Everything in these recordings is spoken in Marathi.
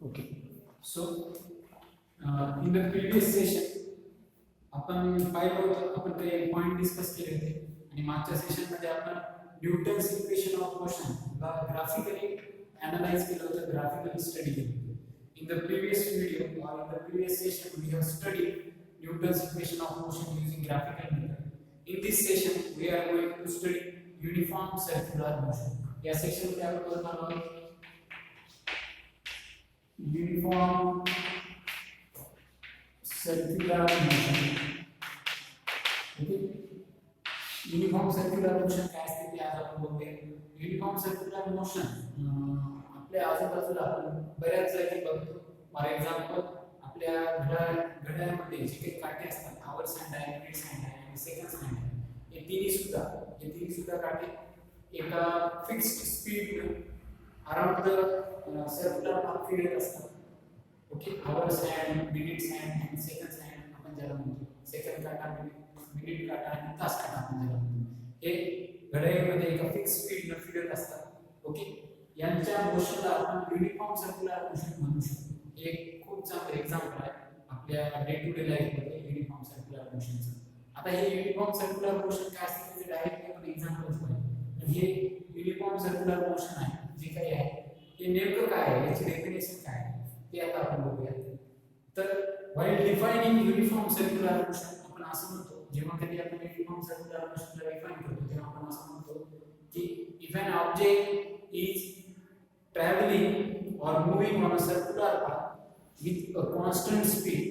Okay. So, in the previous session, आपण पाहिलं होतं, आपण काही पॉइंट डिस्कस केले होते आणि मागच्या सेशन मध्ये आपण Newton's equation of motion graphically analyse केलं होतं, ग्राफिकली स्टडी केलं होतं. In the previous video or in the previous session, we have studied Newton's equation of motion using graphical method. In this session, we are going to study uniform circular motion. या सेशन मध्ये आपण बघणार आहोत uniform circular motion. Okay. Uniform circular motion काय असते ते आज आपण बघूया. युनिफॉर्म सर्क्युलर मोशन आपल्या आजूबाजूला आपण बऱ्याच जागी बघतो. फॉर एक्झाम्पल, आपल्या घड्याळामध्ये जे काही काटे असतात, आवर्स हँड आहे, मिनिट्स हँड आहे आणि सेकंड्स हँड आहे, हे तिन्ही सुद्धा काटे एका fixed speed around the circular path फिरत असतात. Okay. Hours hand, minutes hand आणि सेकंड्स हँड आपण ज्याला म्हणतो. सेकंड काटा, मिनिट काटा आणि तास काटा आपण ज्याला म्हणतो, हे घड्याळामध्ये एका फिक्स स्पीडने फिरत असतात. ओके. यांच्या मोशनला आपण युनिफॉर्म सर्क्युलर मोशन म्हणू शकतो. हे एक खूप चांगलं एक्झाम्पल आहे आपल्या डे टू डे लाईफ मध्ये युनिफॉर्म सर्क्युलर मोशनचं. आता हे युनिफॉर्म सर्क्युलर मोशन काय असते त्याचे डायरेक्टली आपण एक्झाम्पल्स पाहिजे. हे युनिफॉर्म सर्क्युलर मोशन आहे जे काही आहे हे नेमकं काय आहे, याची डेफिनेशन काय आहे ते आता आपण बघूया. तर while defining uniform circular motion आपण असं म्हणतो, जेव्हा कधी आपण युनिफॉर्म सर्क्युलर मोशनला डिफाइन करतो तेव्हा आपण असं म्हणतो की if an object is traveling or moving on a circular path with a constant speed,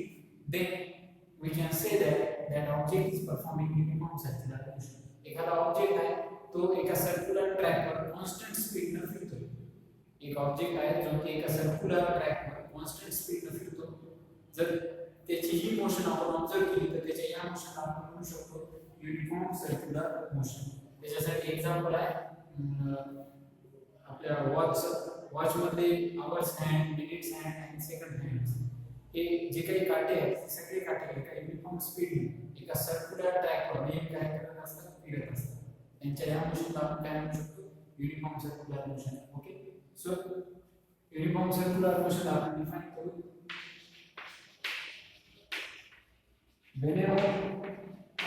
then we can say that that object is performing uniform circular motion. एखादा ऑब्जेक्ट आहे तो एका सर्क्युलर ट्रॅकवर कॉन्स्टंट स्पीडने फिरतोय. एक ऑब्जेक्ट आहे जो की एका सर्क्युलर ट्रॅकवर कॉन्स्टंट स्पीडने फिरतो. जर त्याची ही मोशन आपण ऑब्झर्व केली तर त्याच्या या मोशनला आपण म्हणू शकतो युनिफॉर्म सर्क्युलर मोशन. त्याच्यासाठी एक्झाम्पल आहे आपल्या वॉच मध्ये आवर्स हँड, मिनिट्स हँड आणि सेकंड हँड, हे जे काही काटे आहेत सगळे काटे एका युनिफॉर्म स्पीडने एका सर्क्युलर ट्रॅकवर नेहमी काय करत असतात, फिरत असतात. त्यांच्या या मोशनला आपण काय म्हणू शकतो, uniform circular motion. Okay. So uniform circular motion आपण डिफाइन करू. Whenever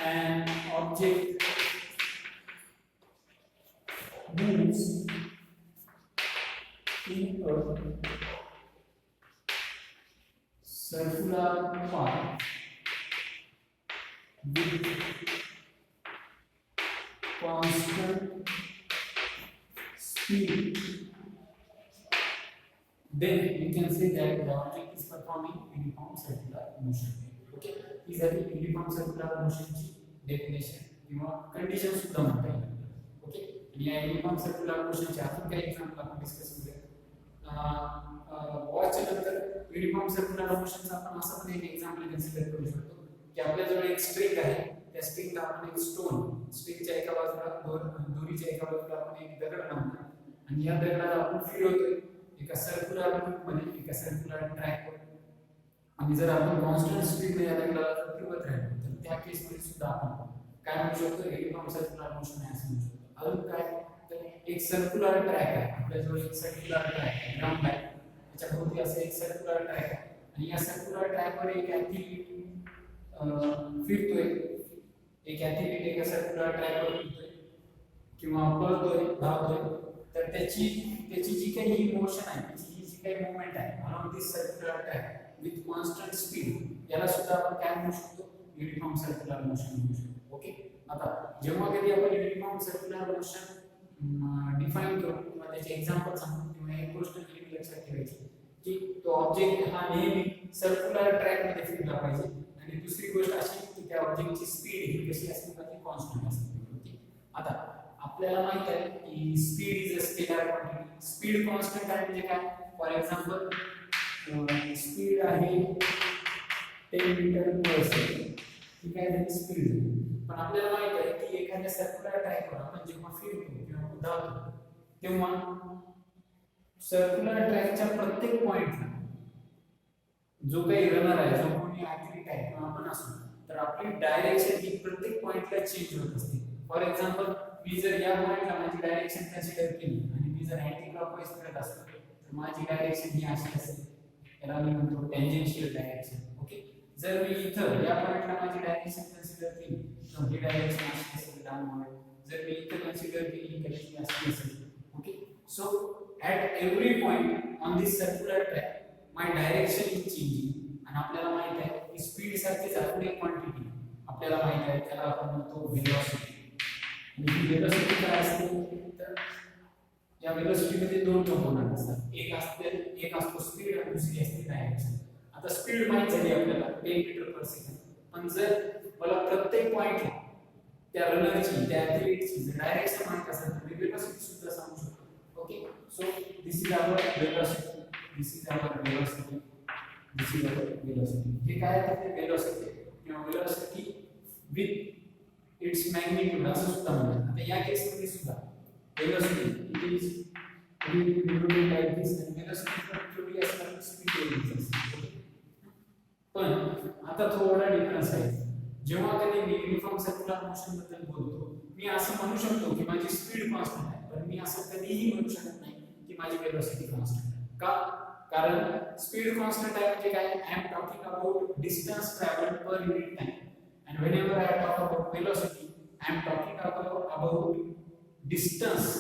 an object moves in a circular path with constant speed, then we can say that the object is performing uniform circular motion. Okay. ही झाली युनिफॉर्म सर्क्युलर मोशनची डेफिनेशन किंवा कंडिशन सुद्धा म्हणता येईल. ओके. आणि या युनिफॉर्म सर्क्युलर मोशनचे अजून काही एक्झाम्पल आपण डिस्कस करूया. वॉचच्या नंतर युनिफॉर्म सर्क्युलर मोशनचा आपण असं पण एक एक्झाम्पल कन्सिडर करू शकतो की आपल्याजवळ एक स्ट्रिंग आहे. त्या स्ट्रिंगला आपण एक स्ट्रिंगच्या एका बाजूला दोरीच्या एका बाजूला आपण एक दगड लावतो आणि या दगडाला आपण फिरवतोय एका सर्क्युलर लूपमध्ये, एका सर्क्युलर ट्रॅकवर. आणि जर आपण कॉन्स्टंट स्पीडने या दगडाला फिरवत राहिलो तर त्या केसमध्ये सुद्धा आपण काय म्हणू शकतो, युनिफॉर्म सर्क्युलर मोशन आहे असं म्हणू शकतो. अजून काय, तर एक सर्क्युलर ट्रॅक आहे आपल्याजवळ, एक सर्क्युलर ट्रॅक ग्राउंड आहे, त्याच्याभोवती असं एक सर्क्युलर ट्रॅक आहे आणि या सर्क्युलर ट्रॅकवर एक ॲथलीट फिरतोय. एक ॲथलीट एका सर्क्युलर ट्रॅकवर फिरतोय किंवा पळतोय, धावतोय. तर त्याची जी काही ही मोशन आहे, त्याची जी काही मूवमेंट आहे around this circular track with constant speed, याला सुद्धा आपण काय म्हणू शकतो, युनिफॉर्म सर्क्युलर मोशन म्हणू शकतो. ओके. आता जेव्हा कधी आपण युनिफॉर्म सर्क्युलर मोशन डिफाइन करू किंवा त्याचे एक्झाम्पल सांगू तेव्हा एक गोष्ट नेहमी लक्षात ठेवायची की तो ऑब्जेक्ट हा नेहमी सर्क्युलर ट्रॅक मध्ये फिरला पाहिजे. आणि दुसरी गोष्ट अशी की त्या ऑब्जेक्टची स्पीड ही कशी असली पाहिजे, कॉन्स्टंट असली पाहिजे. ओके. आता आपल्याला माहित आहे की speed is a scalar quantity. Speed constant आहे म्हणजे काय, फॉर एक्झाम्पल स्पीड आहे 10 मीटर पर सेकंड. ठीक आहे, त्याची स्पीड. पण आपल्याला माहित आहे की एखाद्या सर्क्युलर ट्रॅकवर आपण जेव्हा फिरतो किंवा धावतो तेव्हा सर्क्युलर ट्रॅकच्या प्रत्येक पॉइंटला जो काही रनर आहे, जो कोणी ॲथलीट आहे किंवा आपण असू, तर आपली डायरेक्शन ही प्रत्येक पॉइंटला चेंज होत असते. फॉर एक्झाम्पल, मी जर या पॉइंटला माझी डायरेक्शन कन्सिडर केली आणि मी जर अँटी क्लॉकवाईज फिरत असतो तर माझी डायरेक्शन ही अशी असेल. याला मी म्हणतो टँजेन्शियल डायरेक्शन. ओके, जर मी इथं या पॉइंटला माझी डायरेक्शन कन्सिडर केली तर ही डायरेक्शन अशी असेल डाऊनवर्ड. जर मी इथं कन्सिडर केली ही कशी अशी असेल. Okay, so at every point on this circular track my direction is changing. आणि आपल्याला माहित आहे की स्पीड सारखीच अजून एक क्वांटिटी आपल्याला माहित आहे, त्याला आपण म्हणतो व्हेलॉसिटी. आणि ही व्हेलॉसिटी काय असते तर या व्हेलॉसिटी मध्ये दोन कंपोनंट असतात. एक असतो स्पीड आणि दुसरी असते डायरेक्शन. आता स्पीड माहित झाली आपल्याला 10 मीटर पर सेकंद, पण जर मला प्रत्येक पॉइंटला त्या रनरची त्या ॲथलीटची डायरेक्शन माहित असेल तर मी व्हेलॉसिटी सुद्धा सांगू शकतो. Okay, so this is our velocity, this is our velocity, this is our velocity. हे काय आहे ते velocity किंवा velocity with its magnitude असं सुद्धा म्हणतात. आता या केस मध्ये सुद्धा velocity it is denoted like this and velocity थोडी असणार स्पीड एवढीच. पण आता थोडा डिफरन्स आहे. जेव्हा कधी मी युनिफॉर्म सर्क्युलर मोशन बद्दल बोलतो मी असं म्हणू शकतो की माझी स्पीड कॉन्स्टंट आहे, पण मी असं कधीही म्हणू शकत नाही की माझी वेलोसिटी कॉन्स्टंट आहे. का? कारण स्पीड कॉन्स्टंट आहे म्हणजे काय? I am talking about distance travelled per unit time and whenever I talk about velocity I am talking about distance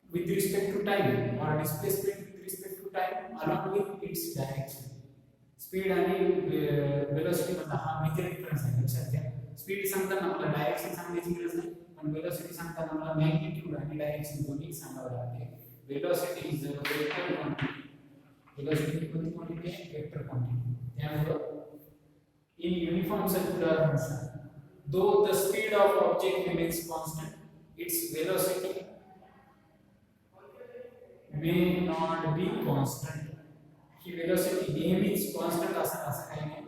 with respect to time or displacement with respect to time along with its direction. Speed आणि वेलोसिटी मध्ये हा मेजर डिफरन्स आहे, लक्षात घ्या. स्पीड सांगताना आपल्याला डायरेक्शन सांगण्याची गरज नाही, पण वेलोसिटी सांगताना आपल्याला मॅग्निट्यूड आणि डायरेक्शन दोन्ही सांगावे लागते. Velocity is a vector quantity. Velocity कोणती क्वांटिटी आहे? Vector quantity. त्यामुळे in uniform circular motion though the speed of object remains constant its velocity may not be constant. ही वेलोसिटी नेहमीच कॉन्स्टंट असणार असं काही नाही,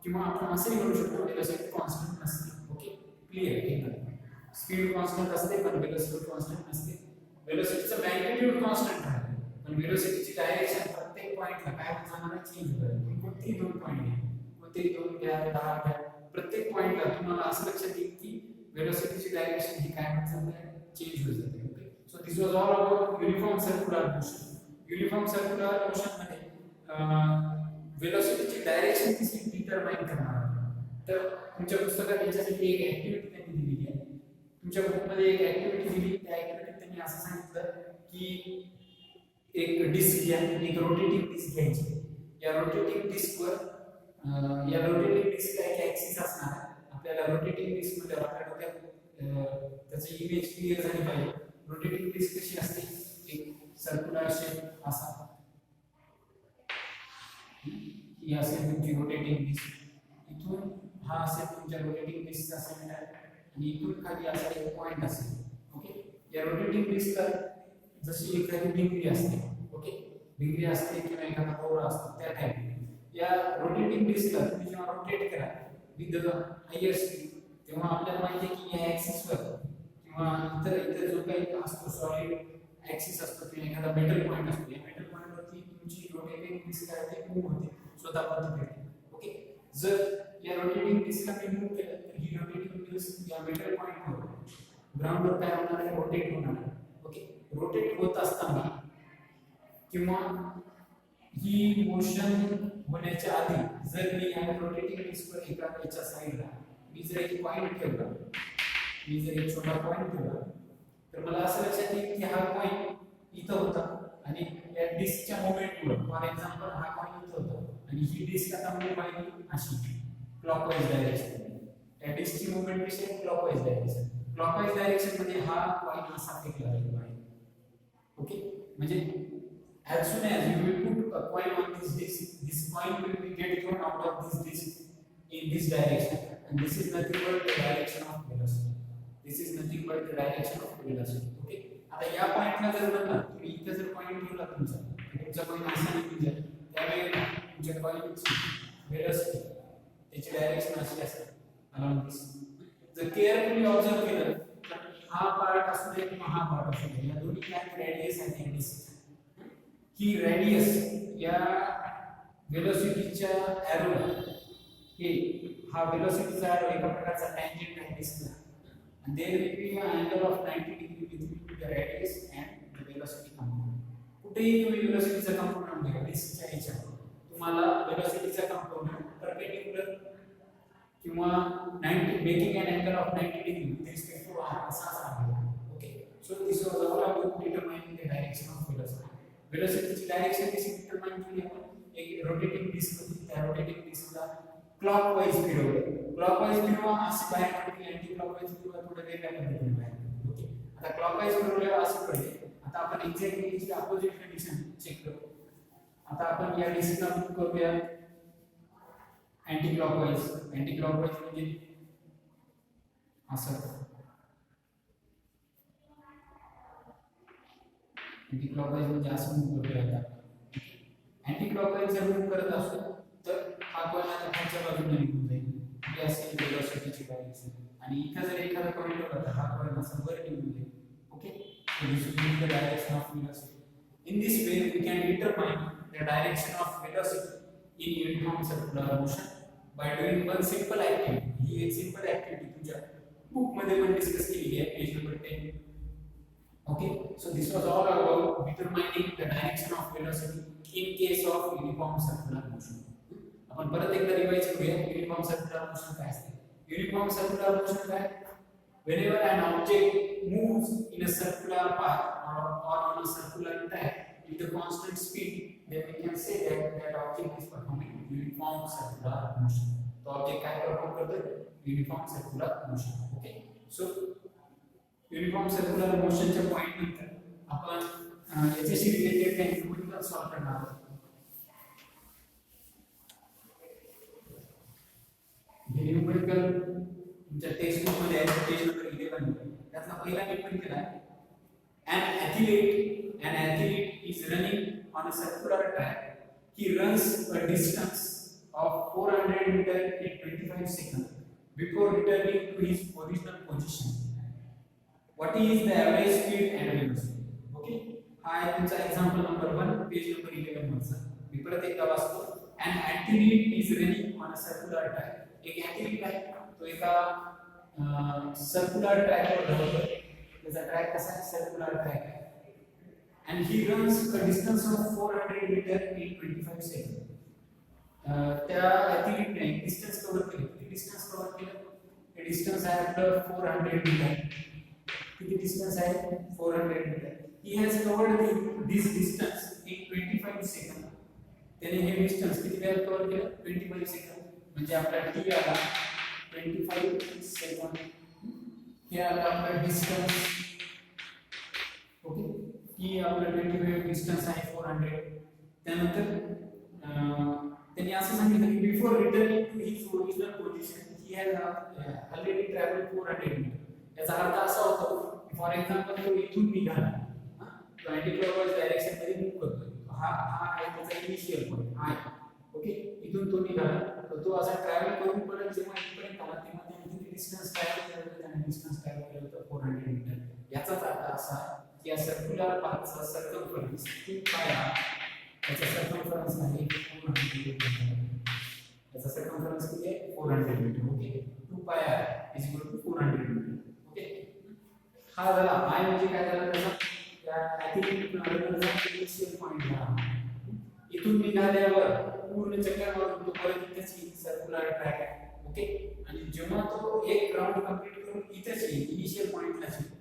किंवा आपण असंही म्हणू शकतो वेलोसिटी कॉन्स्टंट नसते. ओके, क्लिअर आहे. स्पीड कॉन्स्टंट असते पण वेलोसिटी कॉन्स्टंट नसते. वेलोसिटीचं मॅग्निट्यूड कॉन्स्टंट राहते पण वेलोसिटीची डायरेक्शन प्रत्येक पॉइंटला काय जाणार आहे? चेंज होईल. कोणतेही दोन पॉइंट घ्या, कोणतेही दोन घ्या, 10 घ्या, प्रत्येक पॉइंटला तुम्हाला असं लक्षात येईल की वेलोसिटीची डायरेक्शन ही काय म्हणतात चेंज होत जाते. Okay, so this was all about uniform circular motion. Uniform circular motion मध्ये वेलोसिटीची डायरेक्शन कशी डिटरमाइन करणार. तर तुमच्या पुस्तकात याच्यासाठी एक ऍक्टिव्हिटी त्यांनी दिलेली आहे. तुमच्या बुकमध्ये एक ऍक्टिव्हिटी दिली, त्या ऍक्टिव्हिटीत त्यांनी असं सांगितलं की एक डिस्क घ्या, एक रोटेटिंग डिस्क घ्यायची. या रोटेटिंग डिस्कवर या रोटेटिंग डिस्कला एक ऍक्सिस असणार आहे. आपल्याला रोटेटिंग डिस्क मध्ये आपल्या डोक्यात त्याची इमेज क्लिअर झाली पाहिजे. रोटेटिंग डिस्क कशी असते? एक सर्क्युलर शेप असा, ही असेल तुमची रोटेटिंग डिस्क. इथून हा असेल तुमच्या रोटेटिंग डिस्कचा सेंटर आणि इथून खाली असा एक पॉइंट असेल. ओके, या रोटेटिंग डिस्कला जशी एखादी डिग्री असते, ओके, डिग्री असते किंवा एखादा कोरा असतो त्या टाइप या रोटेटिंग डिस्कला तुम्ही जेव्हा रोटेट करा विथ द हायर स्पीड, तेव्हा आपल्याला माहिती आहे की या ॲक्सिसवर किंवा इतर जो काही असतो सॉलिड ॲक्सिस असतो किंवा एखादा मेटल पॉइंट असतो, या मेटल पॉइंटवरती तुमची रोटेटिंग डिस्क आहे ते मूव्ह होते स्वतःवरती फिरते. ओके, जर या रोटेटिंग डिस्कला मी मूव्ह केलं तर ही रोटेटिंग डिस्क या मेटल पॉइंटवर ग्राउंडवर काय होणार आहे? रोटेट होणार आहे. ओके, रोटेट होत असताना किंवा ही मोशन होण्याच्या आधी जर मी या रोटेटिंग डिस्कवर एका याच्या साईडला मी जर एक पॉइंट ठेवला, मी जर एक छोटा पॉइंट ठेवला तर मला असं लक्षात येईल की हा पॉइंट इथं होता आणि या डिस्कच्या मोमेंटमुळे फॉर एक्झाम्पल हा पॉइंट इथं होता आणि ही डिस्क आता मूव्ह व्हायली अशी क्लॉकवाईज डायरेक्शन. या डिस्कची मूव्हमेंट कशी आहे? Clockwise direction. क्लॉकवाईज डायरेक्शन मध्ये हा पॉइंट असा फेकला जाईल बाहेर. ओके, म्हणजे as soon as you will put a coin on this disc, this coin will be get thrown out of this disc in this direction, and this is nothing but the direction of velocity. This is nothing but the direction of velocity. Okay, आता या पॉइंटला जर म्हणला तुम्ही इथे जर पॉइंट ठेवला तुमचा पॉइंट असा निघून जाईल, त्यावेळेला तुमच्या पॉइंटची वेलोसिटी त्याची डायरेक्शन अशी असेल along this. जर केअरफुली ऑब्झर्व केलं तर हा पार्ट असू दे किंवा हा पार्ट असू दे, या दोन्ही काय रेडियस आणि डिस्क, ही रेडियस या वेलोसिटीच्या एरोला हे हा वेलोसिटीचा एरो एका प्रकारचा टँजेंट आहे डिस्कला, and there will be an angle of 90 degree between the radius and the velocity component. कुठेही तुम्ही वेलोसिटीचा कंपोनंट घ्या डिस्कच्या ह्याच्यावर तुम्हाला वेलोसिटीचा कंपोनंट परपेंडिक्युलर किंवा 90 making an angle of 90 degree with respect to r असा सांगितलं. Okay so this was all about determining the direction of velocity. वेलोसिटीची डायरेक्शन कशी डिटरमाइन केली आपण एक रोटेटिंग डिस्क होती त्या रोटेटिंग डिस्कला क्लॉकवाइज फिरवलं क्लॉकवाइज फिरवा असे बाहेर पडते अँटी क्लॉकवाइज फिरवा थोडं वेगळ्या पद्धतीने बाहेर. ओके आता क्लॉकवाइज फिरवल्यावर असे पडले. आता आपण एक्झॅक्टली याची अपोजिट कंडिशन चेक करू. आता आपण या डिस्कला मूव करूया अँटी क्लॉकवाइज म्हणजे असं अँटी क्लॉकवाइज म्हणजे असं मूव करूया. आता अँटी क्लॉकवाइज जर मूव करत असू तर हा कोण आता खालच्या बाजूने निघून जाईल ही असेल वेलोसिटीची डायरेक्शन आणि इथं जर एखादा पॉइंट होता हा कोण असं वर निघून जाईल. Okay so this will be the direction of velocity. In this way we can determine the direction of velocity in uniform circular motion by doing one simple activity. ही एक सिंपल ऍक्टिव्हिटी तुमच्या बुक मध्ये पण डिस्कस केली आहे page number 10. Okay, so this was all about determining the direction of velocity in case of uniform circular motion. आपण परत एकदा रिवाइज करूया युनिफॉर्म सर्क्युलर मोशन काय असते. युनिफॉर्म सर्क्युलर मोशन काय whenever an object moves in a circular path or on a circular track with a constant speed then we can say that that object is performing uniform circular motion. तो ऑब्जेक्ट काय परफॉर्म करतो uniform circular motion. Okay so uniform circular मोशनच्या पॉइंट नंतर आपण याच्याशी रिलेटेड काही न्यूमेरिकल सॉल्व करणार आहोत. हे न्यूमेरिकल तुमच्या टेक्स्ट बुक मध्ये आहे पेज नंबर 11 त्यातला पहिला न्यूमेरिकल आहे an athlete is running on a circular track. He runs a distance of 400 meters in 25 seconds before returning to his original position. What is the average speed and velocity? Okay, हा आहे तुमचा एक्झाम्पल नंबर 1 पेज नंबर 11 वरचा. मी परत एकदा वाचतो. An athlete is running on a circular track. एक ऍथलीट आहे तो एका सर्क्युलर ट्रॅकवर धावतोय. त्याचा ट्रॅक कसा आहे सर्क्युलर ट्रॅक आहे and he runs a distance of 400 meter in 25 seconds. त्या ऍथलीटने डिस्टन्स कव्हर केलं. किती डिस्टन्स कव्हर केलं? हे डिस्टन्स आहे आपलं 400 मीटर. किती डिस्टन्स आहे 400 metre. he has covered this distance in 25 seconds. त्याने हे डिस्टन्स किती वेळात कव्हर केलं 25 सेकंद. म्हणजे आपला टी आला 25 सेकंद. हे आला आपला डिस्टन्स. ओके टी आपला 25 डिस्टन्स आहे 400. त्यानंतर त्यांनी असं सांगितलं की before returning to his original position he has already travelled 400 metre. याचा अर्थ असा होतो की फॉर एक्झाम्पल तो इथून निघाला तो अँटी क्लॉकवाइज डायरेक्शन मध्ये मूव्ह करतोय. हा आहे त्याचा इनिशियल पॉइंट आहे. ओके इथून तो निघाला तर तो असा ट्रॅव्हल करून परत जेव्हा इथपर्यंत आला तेव्हा त्याने किती डिस्टन्स ट्रॅव्हल केलं होतं. त्याने डिस्टन्स ट्रॅव्हल केलं होतं 400 मीटर. याचाच अर्थ असा की या सर्क्युलर पाथचा सर्कमफरन्स 2 पाय याचा सर्कमफरन्स आहे 400 मीटर. याचा सर्कमफरन्स किती आहे 400 metre. Okay 2 pi is equal to 400 metre. Okay हा झाला पाय म्हणजे काय झालं त्याचा त्या ऍक्टिव्हिटी नंबरचा इनिशियल पॉइंट झाला. इथून निघाल्यावर पूर्ण चक्कर मारून तो परत इथेच सर्क्युलर ट्रॅक आहे. ओके आणि जेव्हा तो एक राउंड कंप्लीट करून इथेच इनिशियल पॉइंटला येईल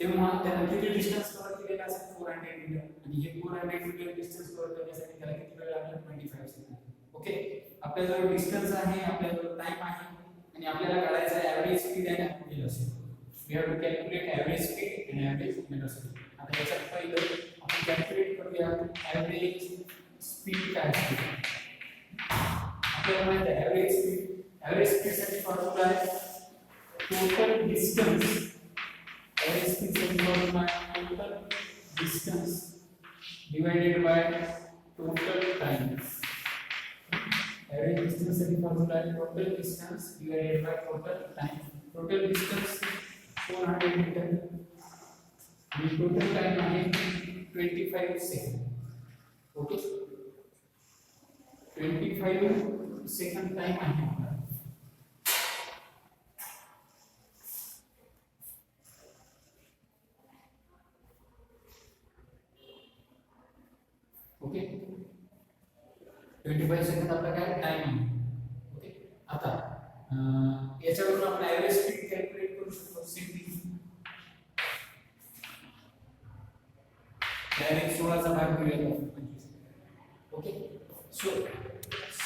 तेव्हा त्याला किती डिस्टन्स कव्हर केलेला असेल 400 मीटर. आणि हे 400 मीटर डिस्टन्स कव्हर करण्यासाठी त्याला किती वेळ लागला 25 सेकंद. ओके आपल्याजवळ डिस्टन्स आहे आपल्याजवळ टाइम आहे आणि आपल्याला काढायचा आहे एव्हरेज स्पीड आणि velocity. We have to calculate average speed आणि एव्हरेज व्हेलॉसिटी. आता याच्यात पहिलं आपण कॅल्क्युलेट करूया एव्हरेज स्पीड काय असते. आपल्याला माहिती आहे एव्हरेज स्पीड साठी फॉर्म्युला आहे टोटल डिस्टन्स. एव्हरेज स्पीड साठी फॉर्म्युला आहे total distance divided by total time. Average distance साठी फॉर्म्युला आहे total distance divided by total time. Total distance 400 metre आणि टोटल टाइम आहे 25 सेकंद. ओके 25 सेकंड टाइम आहे आपला. ओके 25 सेकंद आपला काय टाइम आहे. ओके आता याच्यावरून आपण ॲव्हरेज स्पीड कॅल्क्युलेट करू शकतो सिम्पली. डायरेक्ट 16 चा भाग करूया 25. Okay so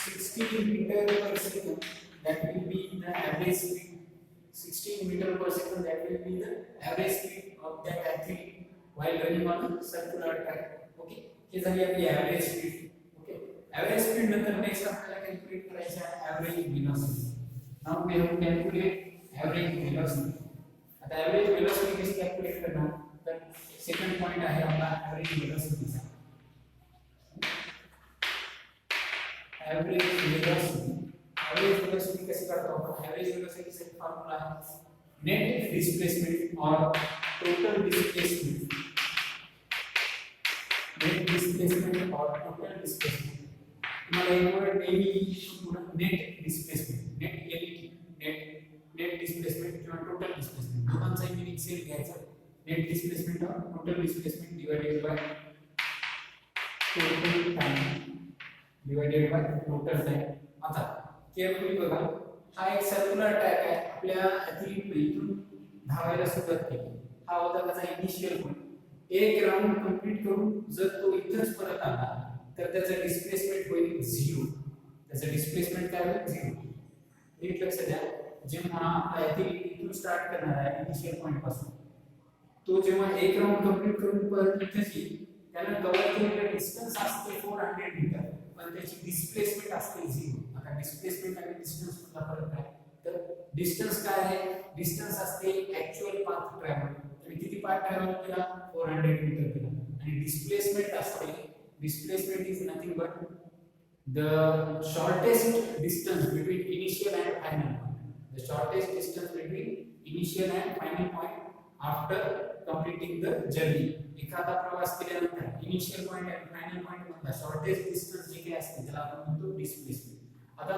16 metre per second that will be the average speed. 16 meter per second that will be the average speed of that athlete while running on a circular track. Okay हे झाली आपली average speed. Okay average speed नंतर नेक्स्ट आपल्याला कॅल्क्युलेट करायचं आहे average velocity. now we have to calculate average velocity. आता average velocity कशी कॅल्क्युलेट करणार तर सेकंड पॉइंट आहे आपला average velocity चा. average velocity एवरेज वेलोसिटी कैसे काढतो आपण. एवरेज वेलोसिटी चा फॉर्म्युला आहे नेट डिस्प्लेसमेंट और टोटल डिस्प्लेसमेंट. नेट डिस्प्लेसमेंट और टोटल डिस्प्लेसमेंट तुम्हाला एक वर्ड नेहमी net displacement net net displacement किंवा टोटल डिस्प्लेसमेंट दोघांचा मिनिंग सेम घ्यायचा. नेट डिस्प्लेसमेंट और total displacement divided by total time divided by total time. आता केअरफुली बघा हा एक सर्क्युलर ट्रॅक आहे. आपल्या ॲथलीटने इथून धावायला सुरुवात केली. हा होता त्याचा इनिशियल पॉइंट. एक राउंड कंप्लीट करून जर तो इथंच परत आला तर त्याचा डिस्प्लेसमेंट होईल 0. त्याचा डिस्प्लेसमेंट काय होईल 0. नीट लक्ष द्या. जेव्हा आपला ॲथलीट इथून स्टार्ट करणार आहे इनिशियल पॉइंट पासून तो जेव्हा एक राउंड कंप्लीट करून परत इथेच येईल त्याला कव्हर केलेलं डिस्टन्स असते 400 मीटर पण त्याची डिस्प्लेसमेंट असते 0. आता डिस्प्लेसमेंट आणि डिस्टन्स मधला फरक काय तर डिस्टन्स काय आहे डिस्टन्स असते ऍक्च्युअल पाथ ट्रॅव्हल आणि किती पाथ ट्रॅव्हल केला 400 मीटर केला आणि डिस्प्लेसमेंट असते displacement is nothing but the shortest distance between initial and final point. The shortest distance between initial and final point after completing the journey. एखादा प्रवास केल्यानंतर इनिशियल पॉइंट आणि फायनल पॉइंट मधला शॉर्टेस्ट डिस्टन्स जे काही असते त्याला आपण म्हणतो डिस्प्लेसमेंट. आता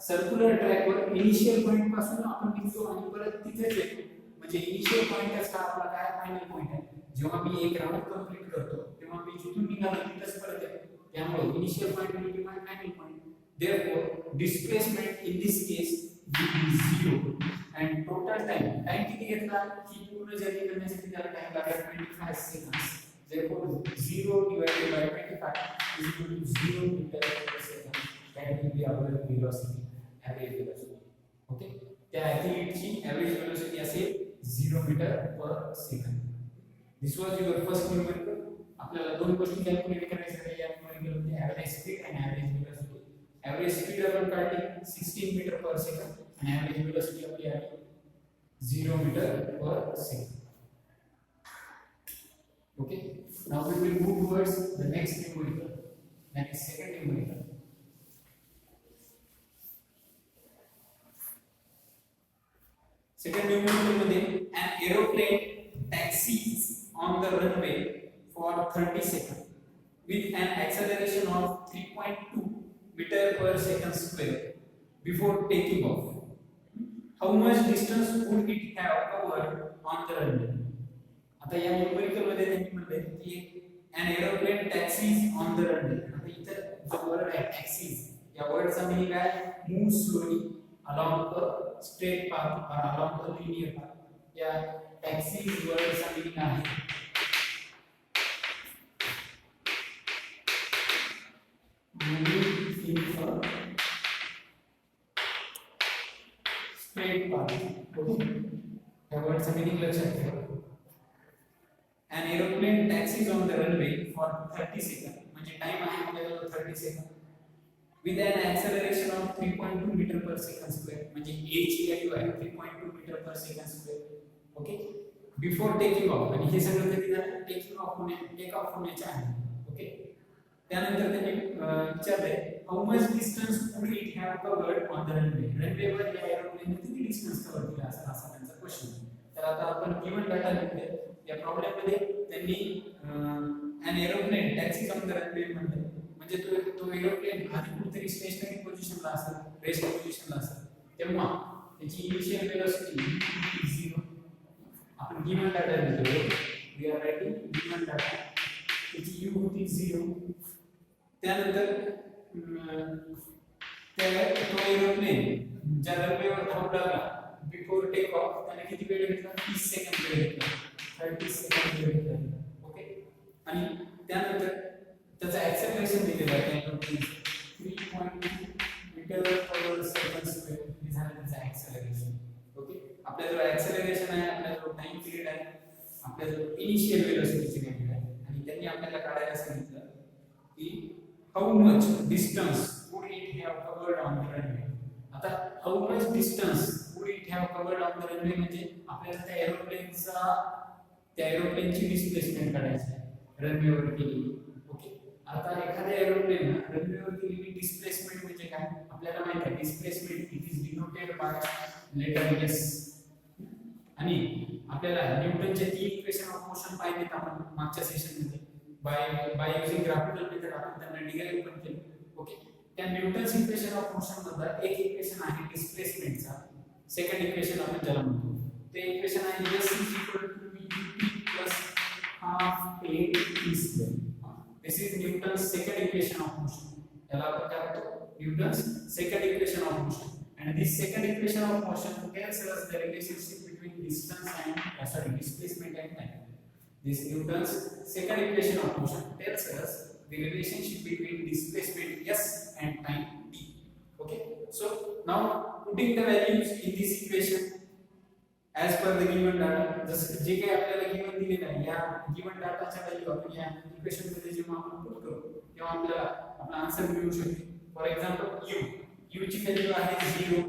सर्क्युलर ट्रॅक वर इनिशियल पॉइंट पासून आपण निघतो आणि परत तिथेच येतो म्हणजे इनिशियल पॉइंटच का आपला काय फायनल पॉइंट आहे. जेव्हा मी एक राउंड कंप्लीट करतो तेव्हा मी जिथून निघालो तिथेच परत येतो. त्यामुळे initial point will be my final point. Therefore displacement in this case will be 0 and total time किती घेतला की पूर्ण जर्नी करण्यासाठी त्याला टाइम लागला 25 seconds. therefore 0 divided by 25 is equal to 0 meter per second. that will be our velocity average velocity. okay त्या ॲथलीटची एवरेज वेलोसिटी असेल 0 मीटर पर सेकंड. दिस वाज युअर फर्स्ट न्यूमेरिकल. आपल्याला दोन गोष्टी कॅल्क्युलेट करायच्या आहेत या न्यूमेरिकल मध्ये एवरेज स्पीड आणि एवरेज वेलोसिटी. एवरेज स्पीड आपण काढली 16 metre per second and average velocity आपली आहे 0 meter per second. Okay, now we will move towards the next numerical, that is second numerical. Second numerical मध्ये an aeroplane taxis on the runway for 30 seconds with an acceleration of 3.2 meter per second square before taking off. How much distance would it have covered on the runway? आता या न्यूमेरिकल मध्ये त्यांनी म्हटले की an aeroplane taxis on the runway. आता इथं जो वर्ड आहे taxis या वर्डचा मीनिंग आहे move slowly along a straight path or along a linear path. या taxis वर्डचा मीनिंग आहे moving in a straight path. Okay, या वर्डचा मीनिंग लक्षात ठेवा. An aeroplane taxis on the runway for 30 seconds. म्हणजे टाइम आहे आपल्याला 30 second with an acceleration of 3.2 meter per second square. म्हणजे a ची व्हॅल्यू आहे 3.2 meter per second square. Okay, before taking of. आणि हे सगळं कधी झालं टेक ऑफ होण्याच्या आधी. ओके, त्यानंतर त्यांनी विचारले how much distance would it have covered on the runway. Runway वर या एरोप्लेनने किती डिस्टन्स कव्हर केला असा त्यांचा क्वेश्चन. तर आता आपण गिवन डाटा लिहितोय. या प्रॉब्लेम मध्ये त्यांनी an aeroplane taxis on the runway म्हणले म्हणजे तो एरोप्लेन आधी कुठेतरी स्टेशनरी पोझिशनला असेल रेस्ट पोझिशनला असेल तेव्हा त्याची इनिशियल वेलोसिटी 0. आपण गिवन डाटा लिहितो. We are writing given data. त्याची u होती 0 त्यानंतर तो एरोप्लेन ज्या रनवेवर थांबू लागला बिफोर टेक ऑफ त्याने किती वेळ घेतला 30 सेकंद वेळ घेतला 30 सेकंद वेळ घेतला ओके आणि त्यानंतर त्याचं ऍक्सेलरेशन दिलेलं आहे त्या एरोप्लेनचं 3.2 मीटर पर सेकंड स्क्वेअर हे झालं त्याचं ऍक्सेलरेशन ओके आपल्याजवळ ऍक्सेलरेशन आहे आपल्याजवळ टाइम पिरियड आहे आपल्याजवळ इनिशियल वेलोसिटीची व्हॅल्यू आहे आणि त्यांनी आपल्याला काढायला सांगितलं की how much distance would it have covered on the runway आता how much distance would it have covered on the runway म्हणजे आपल्याला त्या एरोप्लेनची डिस्प्लेसमेंट काढायची आहे रनवेवर केलेली ओके आता एखाद्या एरोप्लेन रनवेवर केलेली डिस्प्लेसमेंट म्हणजे काय आपल्याला माहिती आहे displacement it is denoted by letter S आणि आपल्याला न्यूटनचे तीन इक्वेशन ऑफ मोशन पाहिलेत आपण मागच्या सेशन मध्ये बाय युजिंग ग्राफिकल मेथड आपण त्यांना डिराइव्ह पण केलं ओके त्या न्यूटन्स इक्वेशन ऑफ मोशन मधला एक इक्वेशन आहे डिस्प्लेसमेंटचा सेकंड इक्वेशन आपण त्याला म्हणतो ते इक्वेशन आहे s = half a t square this is Newton's second equation of motion याला आपण काय म्हणतो Newton's second equation of motion and this second equation of motion tells us the relationship between distance and displacement and time this Newton's second equation of motion tells us the relationship between displacement s and time t okay so now putting the values in this equation as per the given data जसं जे काही आपल्याला गिवन दिलेलं आहे या गिवन डाटाच्या व्हॅल्यू आपण या इक्वेशन मध्ये जेव्हा आपण पुट करू तेव्हा आपल्याला आपला आन्सर मिळू शकते फॉर एक्झाम्पल u ची व्हॅल्यू आहे 0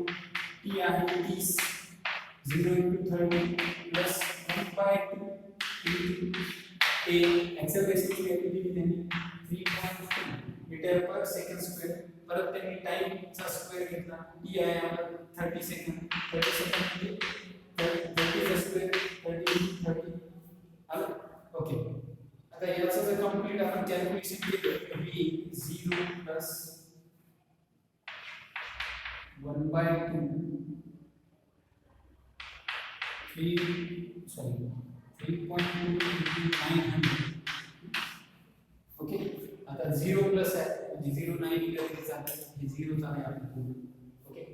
t आहे 30 0 * 30 1/2 a एक्सेलरेशन ची व्हॅल्यू दिली त्यांनी 3.2 मीटर पर सेकंड स्क्वेअर परत त्यांनी टाइम चा स्क्वेअर घेतला t आहे आपला 30 सेकंद 30 सेकंद म्हणजे 30 स्क्वेअर 30 आलं ओके आता याचं जर कंप्लीट आपण कॅल्क्युलेशन केलं तर v 0 + 1/2 3.2 × 900 ओके आता 0 प्लस आहे म्हणजे 0 नाही लिहिलं तरी चालेल हे 0 चा आहे आपण okay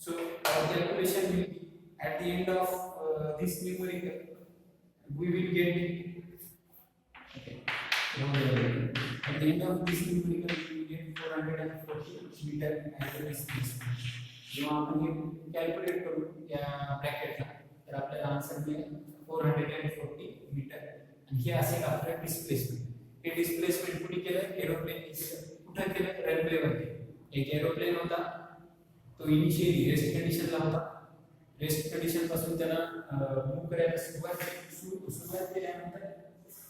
so our calculation will be at the end of this numerical we will get okay at the end of this numerical we will get 440 meter as a displacement जेव्हा आपण हे कॅल्क्युलेट करू या ब्रॅकेटला तर आपल्याला आन्सर मिळेल 440 मीटर आणि हे असेल आपलं डिस्प्लेसमेंट हे डिस्प्लेसमेंट कुठे केलं एरोप्लेन कुठे केलं रनवेवरती एक एरोप्लेन होता तो इनिशियली रेस्ट कंडिशनला होता रेस्ट कंडिशन पासून त्याला मूव करायला सुरुवात केल्यानंतर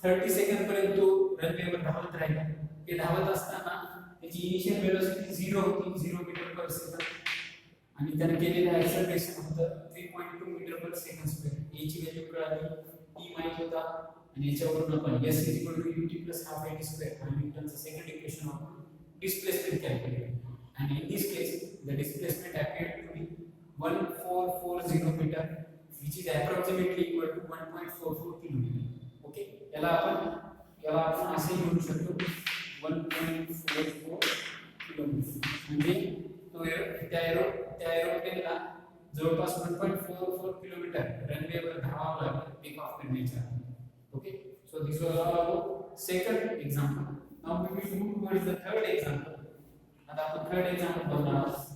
30 सेकंद पर्यंत तो रनवेवर धावत राहिला ते धावत असताना त्याची इनिशियल वेलोसिटी 0 होती 0 मीटर पर सेकंद आणि त्याने केलेलं ऍक्सेलरेशन होतं 3.2 metre per second square a ची व्हॅल्यू कळाली t माहित होता आणि याच्यावरून आपण s ut + half a t square आणि न्यूटनचं सेकंड इक्वेशन वापरून डिस्प्लेसमेंट कॅल्क्युलेट आणि in this case the displacement appeared to be 1440 meter which is approximately equal to 1.44 kilometer okay याला आपण असे लिहू शकतो 1.44 किलोमीटर म्हणजे तो त्या एरोप्लेनला जवळपास 1.44 किलोमीटर रनवेवर धावावं लागलं टेक ऑफ करण्याच्या okay so this was our second example now we will move towards the third example आता आपण थर्ड एक्झाम्पल बघणार आहोत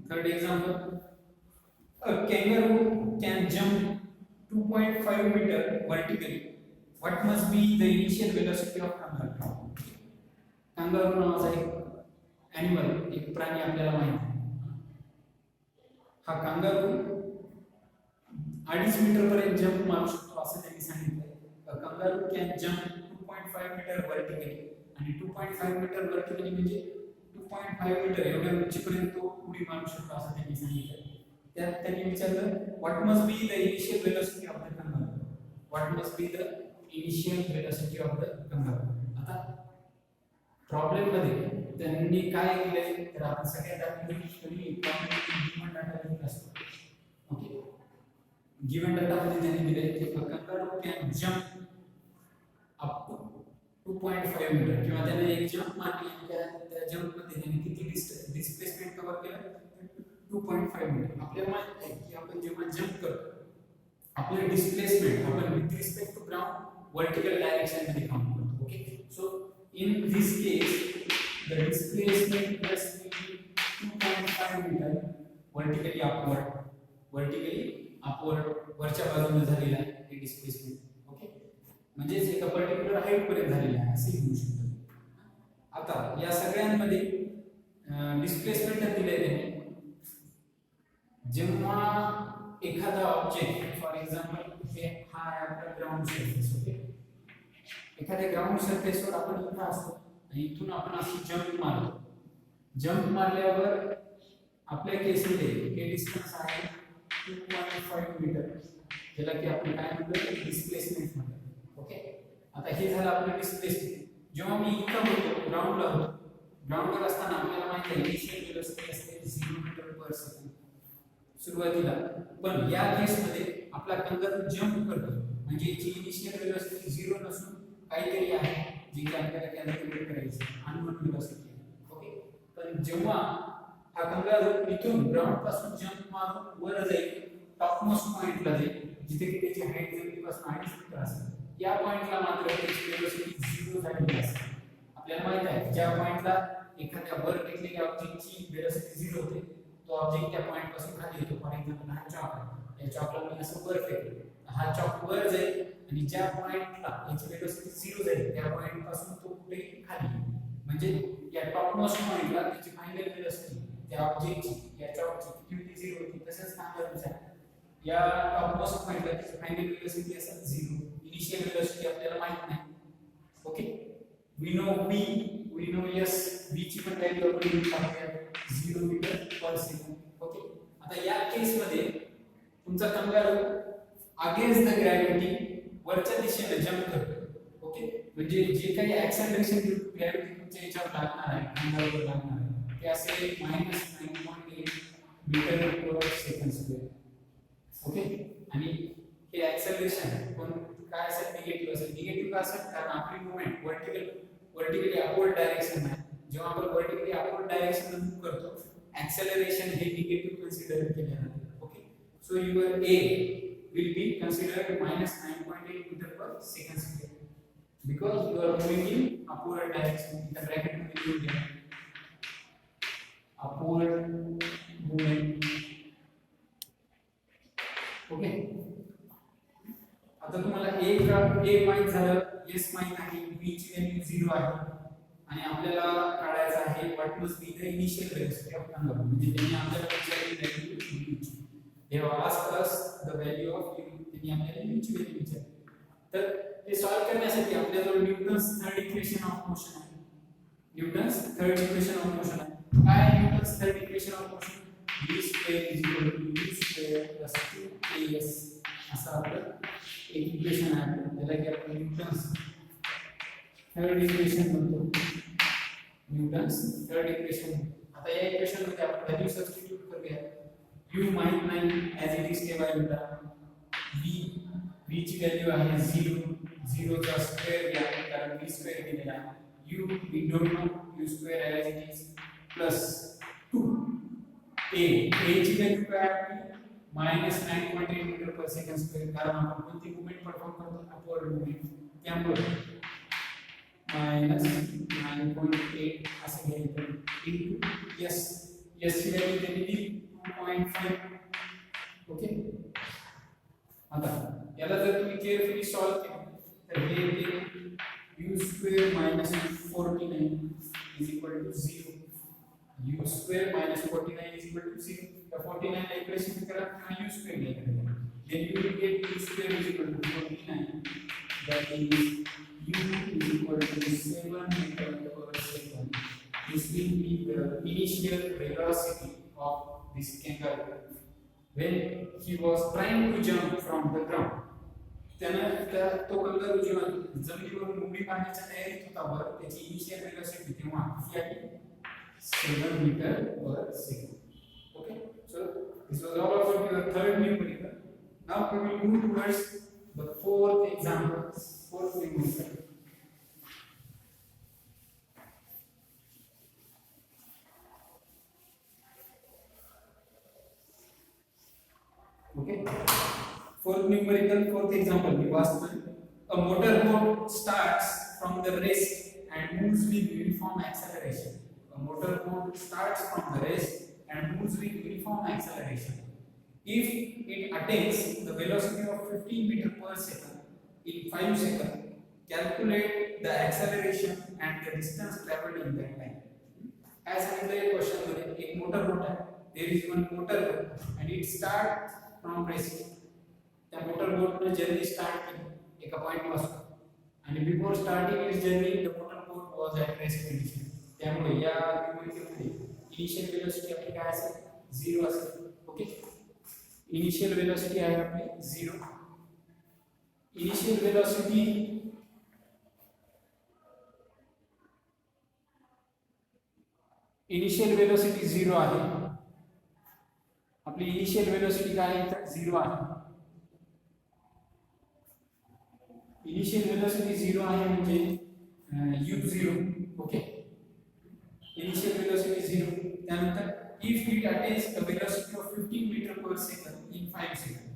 Third example, a kangaroo can jump 2.5 meter vertically. What must be the initial velocity of kangaroo? Kangaroo नावाचा एक animal, एक प्राणी आपल्याला माहिती आहे. हा kangaroo 2.5 मीटर पर्यंत जंप मारू शकतो असं त्यांनी सांगितलं. A kangaroo can jump 2.5 meter vertically आणि 2.5 meter vertically म्हणजे 2.5 मीटर एवढ्या उंचीपर्यंत तो उडी मारू शकतो असं त्यांनी सांगितलं त्यात त्यांनी विचारलं what must be the initial velocity of the kangaroo what must be the initial velocity of the kangaroo आता प्रॉब्लेम मध्ये त्यांनी काय केलंय तर आपण सगळ्यात आधी गिवन डाटा गिवन डाटा मध्ये त्यांनी दिले की kangaroo can jump up to 2.5 metre किंवा त्याने एक जंप मारली आणि त्या जंप मध्ये त्याने किती डिस्प्लेसमेंट कव्हर केलं 2.5 मीटर. आपल्याला माहित आहे की आपण जेव्हा जंप करतो आपले डिस्प्लेसमेंट आपण with respect to ground vertical direction मध्ये काउंट करतो. Okay, so in this case the displacement plus 2.5 metre vertically upward वरच्या बाजूने झालेला आहे हे डिस्प्लेसमेंट. ओके, म्हणजे एका पर्टिक्युलर हाईट पर्यंत झालेला आहे असे म्हणू शकतो. आता या सगळ्यांमध्ये डिस्प्लेसमेंट दिले त्यांनी जेव्हा एखादा ऑब्जेक्ट फॉर एक्झाम्पल हे हा आहे आपला ग्राउंड सरफेस. ओके, एखाद्या ग्राउंड सरफेसवर आपण इथं असतो आणि इथून आपण अशी जंप मारल्यावर आपल्या केसमध्ये हे डिस्टन्स आहे 2.5 मीटर ज्याला की आपण काय म्हणतो डिस्प्लेसमेंट म्हणतो. ओके, आता हे झालं आपलं डिस्प्लेसमेंट. जेव्हा मी इथं होतो ग्राउंडला होतो ग्राउंडवर असताना आपल्याला माहिती आहे इनिशियल वेलोसिटी असते 0 मीटर पर सेकंड सुरुवातीला. पण या केसमध्ये आपला कंगारू जंप करतो म्हणजे याची इनिशियल वेलोसिटी 0 नसून काहीतरी आहे जी की आपल्याला कॅल्क्युलेट करायची अननोन वेलोसिटी. ओके, पण जेव्हा हा कंगारू इथून ग्राउंड पासून जंप मारून वर जाईल टॉपमोस्ट पॉइंटला जाईल जिथे की त्याची हाईट जमिनीपासून 2.5 मीटर असेल. या पॉइंटला मात्र त्याची वेलोसिटी 0 झालेली असते. आपल्याला माहित आहे ज्या पॉइंटला एखाद्या वर टेकलेल्या ऑब्जेक्टची वेलोसिटी 0 होते तो ऑब्जेक्ट त्या पॉइंट पासून खाली येतो. फॉर एक्झाम्पल हा चॉक आहे, या चॉकला मी असं वर फेकलं हा चॉक वर जाईल आणि ज्या पॉइंटला याची वेलोसिटी 0 जाईल त्या पॉइंट पासून तो कुठे खाली येईल. म्हणजे या टॉपमोस्ट पॉइंटला त्याची फायनल वेलोसिटी त्या ऑब्जेक्टची या चॉकची किती होती 0 होती. तसंच कंगारूच्या या टॉपमोस्ट पॉइंटला त्याची फायनल वेलोसिटी असेल 0. इनिशियल वेलोसिटी आपल्याला माहित नाही. Okay, we know yes v ची पण व्हॅल्यू आपण लिहून टाकूया 0 मीटर पर सेकंड. ओके, आता या केस मध्ये तुमचा कंगारू अगेन्स्ट द ग्रॅव्हिटी वरच्या दिशेने जंप करतो. ओके, म्हणजे जे काही ऍक्सेलरेशन ग्रॅव्हिटी तुमच्या याच्यावर लागणार आहे कंगारूवर लागणार आहे ते असे -9.8 metre per second square. Okay, आणि हे ऍक्सेलरेशन पण काय असेल निगेटिव्ह असेल. निगेटिव्ह का असेल कारण आपली मूवमेंट वर्टिकली अपवर्ड डायरेक्शन आहे. जेव्हा आपण वर्टिकली अपवर्ड डायरेक्शन मूव करतो ऍक्सेलरेशन हे निगेटिव्ह कन्सिडर केले जाते. Okay, so your A will be considered -9.8 meter per second square because you are moving in upward direction. In the bracket मध्ये लिहून घ्या upward movement. ओके, आता तुम्हाला a माहित झालं, s माहित आहे, b ची व्हॅल्यू 0 आहे आणि आपल्याला काढायचं आहे what must be the initial velocity of kangaroo. म्हणजे त्यांनी आपल्याला विचारली व्हॅल्यू u ची. they have asked us the value of u. त्यांनी आपल्याला u ची व्हॅल्यू विचारली. तर हे सॉल्व्ह करण्यासाठी आपल्याजवळ Newton's third equation of motion आहे. Newton's third equation of motion आहे. काय Newton's third equation of motion? v square is equal to u square plus 2as असं आपलं एक इक्वेशन आहे त्याला की आपण न्यूटन्स थर्ड इक्वेशन म्हणतो. Newton's third equation. आता या इक्वेशन मध्ये आपण व्हॅल्यू सबस्टिट्यूट करूया. u माहित नाही ऍज इट इज ठेवायला होता. v ची व्हॅल्यू आहे 0 चा स्क्वेअर घ्या कारण v स्क्वेअर दिलेला आहे. u we don't know u square as it is plus 2 a ची व्हॅल्यू काय आहे -9.8 मीटर पर सेकंड स्क्वेअर कारण आपण कोणती मूवमेंट परफॉर्म करतो अपवर्ड मूवमेंट त्यामुळे -9.8 असं घ्यायचं इनटू s ची व्हॅल्यू दिलेली 2.5. ओके, आता याला जर तुम्ही केअरफुली सॉल्व केलं तर हे येते u square -49 is equal to 0. u square -49 is equal to 0. The 49 ला इकडे शिफ्ट करा किंवा u स्क्वेअर ला इकडे करा. Then you will get u square is equal to 49. That is u is equal to 7 meter per second. This will be the initial velocity of this kangaroo when he was trying to jump from the ground. त्यानं तो कंगारू जेव्हा जमिनीवरून उडी मारण्याच्या तयारीत होता वर त्याची इनिशियल वेलोसिटी तेव्हा किती आहे 7 metre per second. Okay, so this was all about your third numerical. Now we will move towards the fourth example, fourth numerical. Okay. Fourth numerical, fourth example. We was a motorboat starts from the rest and moves with uniform acceleration. A motorboat starts from the rest and moves with uniform acceleration. If it attains the velocity of 15 meters per second in 5 seconds, calculate the acceleration and the distance traveled in that time. As in the question, एक motorboat है, there is one motorboat and it starts from rest. त्या motorboat ने journey start की एका point पासून आणि before starting its journey the motorboat was at rest condition. त्यामुळे या मध्ये initial velocity आपली काय असेल 0 असेल. ओके. Initial velocity आहे आपली 0. Initial velocity zero आहे. आपली इनिशियल वेलोसिटी काय आहे तर 0 आहे. इनिशियल वेलोसिटी 0 आहे म्हणजे u0. ओके. Initial velocity 0. त्यानंतर if it attains the velocity of 15 meter per second in 5 seconds,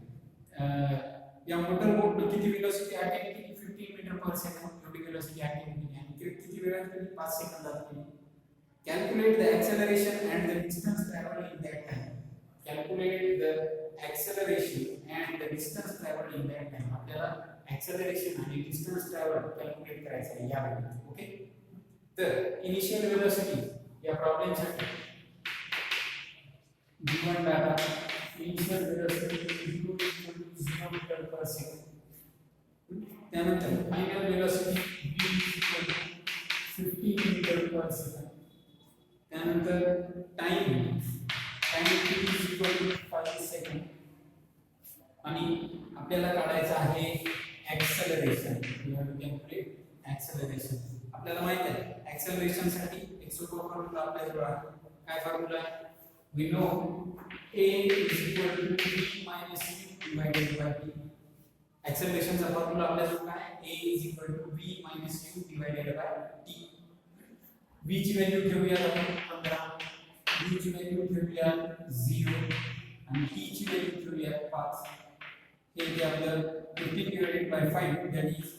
या मोटरबोट ने किती वेलोसिटी अटेन केली 15 मीटर पर सेकंड एवढी वेलोसिटी अटेन केली आणि किती वेळात केली 5 सेकंदात केली. Calculate the acceleration and the distance traveled in that time. Calculate the acceleration and the distance traveled in that time. आपल्याला acceleration आणि distance traveled calculate करायचं आहे या वेळी. ओके. तर इनिशियल वेलोसिटी या प्रॉब्लेम साठी given data initial velocity is equal to 0 meter per second. त्यानंतर final velocity v is equal to 15 meter per second. त्यानंतर time t is equal to 5 second. आणि आपल्याला काढायचं आहे acceleration. We have to calculate acceleration. आपल्याला माहित आहे acceleration साठी एक सोपा फॉर्म्युला आपल्याजवळ आहे. काय फॉर्म्युला आहे? We know a is equal to v minus u divided by t. Acceleration चा फॉर्म्युला आपल्याजवळ काय आहे? a is equal to v minus u divided by t. v ची व्हॅल्यू ठेवूया आपण 15, u ची व्हॅल्यू ठेवूया 0 आणि t ची व्हॅल्यू ठेवूया 5. हे जे आपलं 15 divided by 5 that is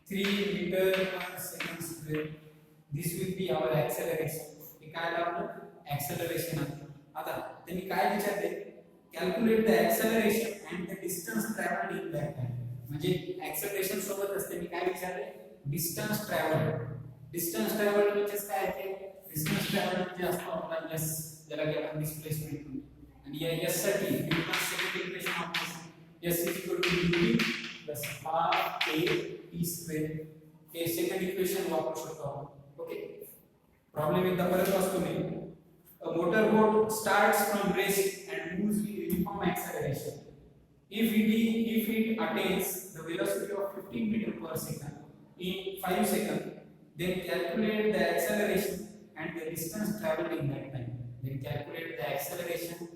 3 meter per second square. This will be our acceleration. हे काय आपलं acceleration आहे. आता त्यांनी काय विचारले? Calculate the acceleration and the distance travelled in that time. म्हणजे ॲक्सेलरेशन सोबतच त्यांनी काय विचारले? Distance travelled. डिस्टन्स ट्रॅव्हल्ड म्हणजे काय आहे? डिस्टन्स ट्रॅव्हल्ड म्हणजे असतो आपला s, ज्याला की आपण डिस्प्लेसमेंट म्हणतो. आणि या s साठी न्यूटन सेकंड इक्वेशन वापरू. s ut plus half a t square हे सेकंड इक्वेशन वापरू शकतो आपण. ओके. प्रॉब्लेम एकदा परत वाचतो मी. A motorboat starts from rest and moves with uniform acceleration. If it attains the velocity of 15 meter per second in 5 seconds, then calculate the acceleration and the distance traveled in that time. Then calculate the acceleration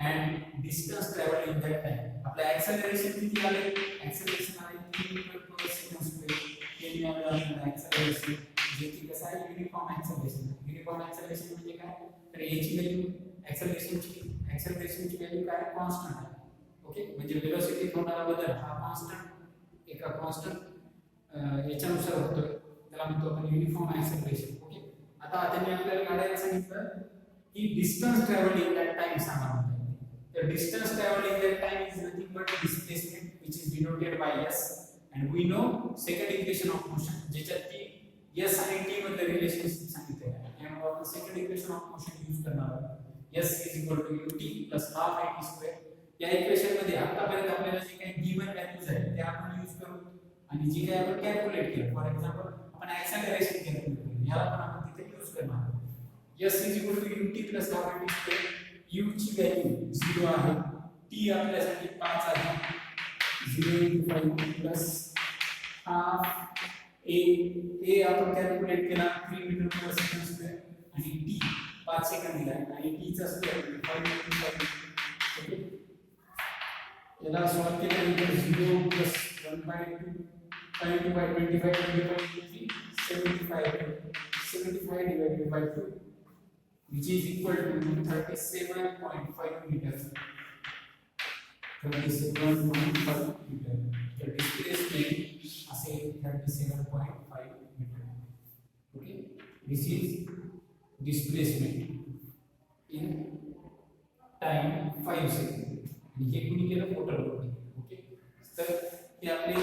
and distance traveled in that time. आपला acceleration किती आले? Acceleration आले 3 meter per second square. हे मिळालं आपल्याला acceleration. जे की कसं आहे? Uniform acceleration. युनिफॉर्म acceleration म्हणजे काय? तर याची व्हॅल्यू ॲक्सेलरेशनची व्हॅल्यू काय? कॉन्स्टंट आहे. ओके. म्हणजे वेलोसिटी होणारा बदल हा कॉन्स्टंट एका कॉन्स्टंट याच्यानुसार होतो. त्याला म्हणतो आपण युनिफॉर्म ॲक्सेलरेशन. ओके. आता त्यांनी आपल्याला काढायला सांगितलं की distance travelled in that time सांगा म्हणतात. तर distance travelled in that time is nothing but displacement which is denoted bye s and we know second equation of motion ज्याच्यात की s आणि t मधलं रिलेशनशिप सांगितलं आहे. यामुळे आपण second equation of motion use करणार आहोत. s is equal to ut plus half at square. या इक्वेशन मध्ये आतापर्यंत आपल्याला जे काही गिवन व्हॅल्यूज आहेत ते आपण यूज करू आणि जी काही आपण कॅल्क्युलेट केलं. फॉर एक्झाम्पल आपण ॲक्सेलरेशन कॅल्क्युलेट केलं, याला पण आपण तिथे यूज करणार आहोत. s is equal to ut plus half at square. u ची व्हॅल्यू 0 आहे, t आपल्यासाठी 5 आहे. 0 into 5 plus half a आपण कॅल्क्युलेट केला 3 मीटर पर सेकंड स्क्वेअर आणि t 5 सेकंद दिला आणि t चा स्क्वेअर 5 into 5. ओके. याला सॉल्व केलं तर 0 plus 1 bye 2 5 bye 25 25 75 divided by 2 which is equal to 37.5 meters. 37.5 meter. The displacement असे 37.5 meter. Okay, this is displacement in time 5 seconds. आणि हे कुणी केलं फोटोग्राफी. ओके, तर हे आपले